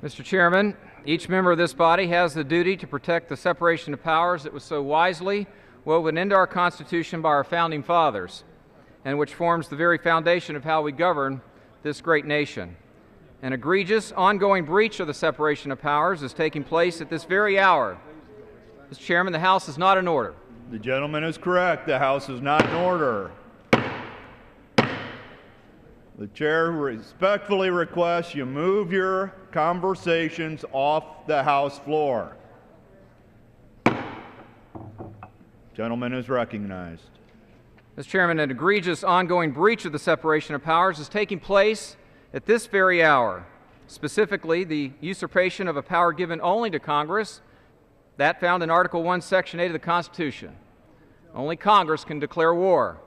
Mr. Chairman, each member of this body has the duty to protect the separation of powers that was so wisely woven into our Constitution by our founding fathers, and which forms the very foundation of how we govern this great nation. An egregious, ongoing breach of the separation of powers is taking place at this very hour. Mr. Chairman, the House is not in order. The gentleman is correct. The House is not in order. The chair respectfully requests you move your conversations off the House floor. Gentleman is recognized. Mr. Chairman, an egregious, ongoing breach of the separation of powers is taking place at this very hour. Specifically, the usurpation of a power given only to Congress, that found in Article 1, Section 8 of the Constitution. Only Congress can declare war.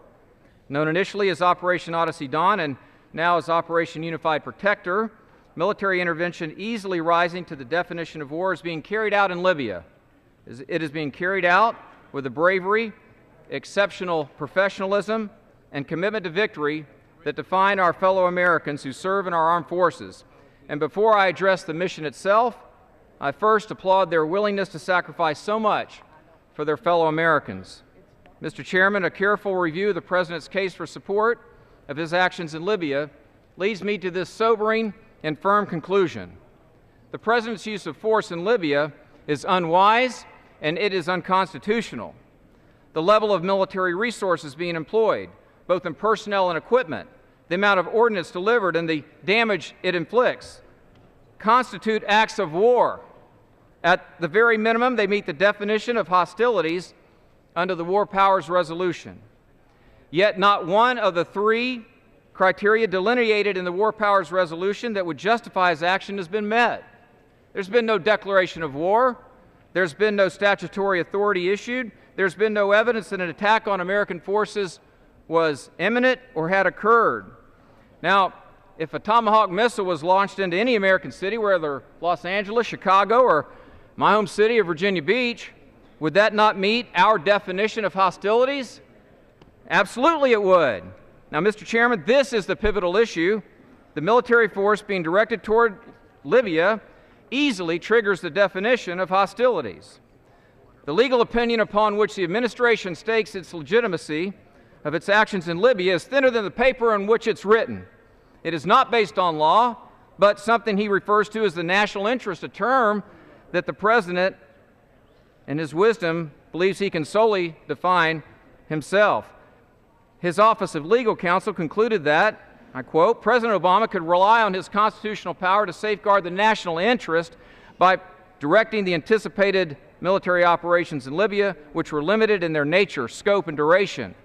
Known initially as Operation Odyssey Dawn and now as Operation Unified Protector, military intervention easily rising to the definition of war is being carried out in Libya. It is being carried out with the bravery, exceptional professionalism, and commitment to victory that define our fellow Americans who serve in our armed forces. And before I address the mission itself, I first applaud their willingness to sacrifice so much for their fellow Americans. Mr. Chairman, a careful review of the President's case for support of his actions in Libya leads me to this sobering and firm conclusion. The President's use of force in Libya is unwise and it is unconstitutional. The level of military resources being employed, both in personnel and equipment, the amount of ordnance delivered, and the damage it inflicts, constitute acts of war. At the very minimum, they meet the definition of hostilities under the War Powers Resolution. Yet not one of the three criteria delineated in the War Powers Resolution that would justify his action has been met. There's been no declaration of war. There's been no statutory authority issued. There's been no evidence that an attack on American forces was imminent or had occurred. Now, if a Tomahawk missile was launched into any American city, whether Los Angeles, Chicago, or my home city of Virginia Beach, would that not meet our definition of hostilities? Absolutely it would. Now, Mr. Chairman, this is the pivotal issue. The military force being directed toward Libya easily triggers the definition of hostilities. The legal opinion upon which the administration stakes its legitimacy of its actions in Libya is thinner than the paper on which it's written. It is not based on law, but something he refers to as the national interest, a term that the President, in his wisdom, believes he can solely define himself. His Office of Legal Counsel concluded that, I quote, President Obama could rely on his constitutional power to safeguard the national interest by directing the anticipated military operations in Libya, which were limited in their nature, scope, and duration.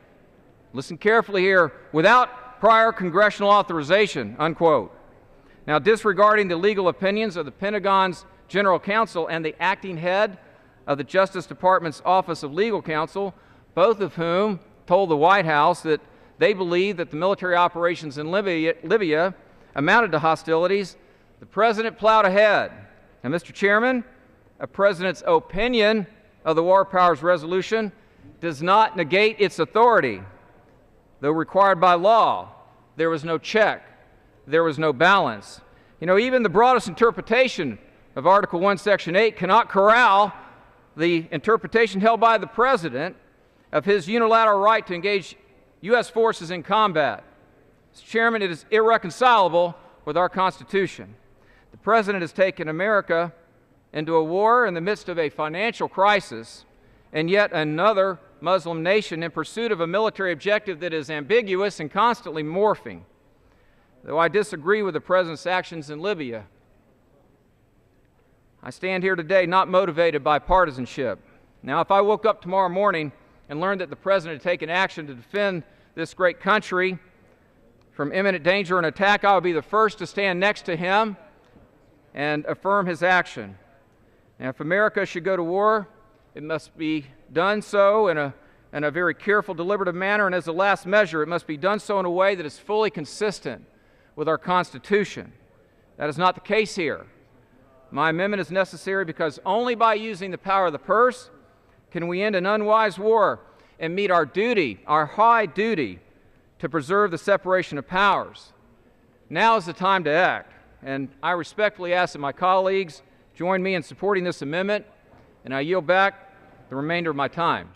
Listen carefully here, without prior congressional authorization, unquote. Now, disregarding the legal opinions of the Pentagon's General Counsel and the acting head of the Justice Department's Office of Legal Counsel, both of whom told the White House that they believed that the military operations in Libya amounted to hostilities, the President plowed ahead. And, Mr. Chairman, a President's opinion of the War Powers Resolution does not negate its authority. Though required by law, there was no check, there was no balance. You know, even the broadest interpretation of Article 1, Section 8 cannot corral the interpretation held by the President of his unilateral right to engage U.S. forces in combat. Mr. Chairman, it is irreconcilable with our Constitution. The President has taken America into a war in the midst of a financial crisis and yet another Muslim nation in pursuit of a military objective that is ambiguous and constantly morphing. Though I disagree with the President's actions in Libya, I stand here today not motivated by partisanship. Now, if I woke up tomorrow morning and learned that the President had taken action to defend this great country from imminent danger and attack, I would be the first to stand next to him and affirm his action. Now, if America should go to war, it must be done so in a very careful, deliberative manner, and as a last measure, it must be done so in a way that is fully consistent with our Constitution. That is not the case here. My amendment is necessary because only by using the power of the purse can we end an unwise war and meet our duty, our high duty, to preserve the separation of powers. Now is the time to act. and I respectfully ask that my colleagues join me in supporting this amendment, and I yield back the remainder of my time.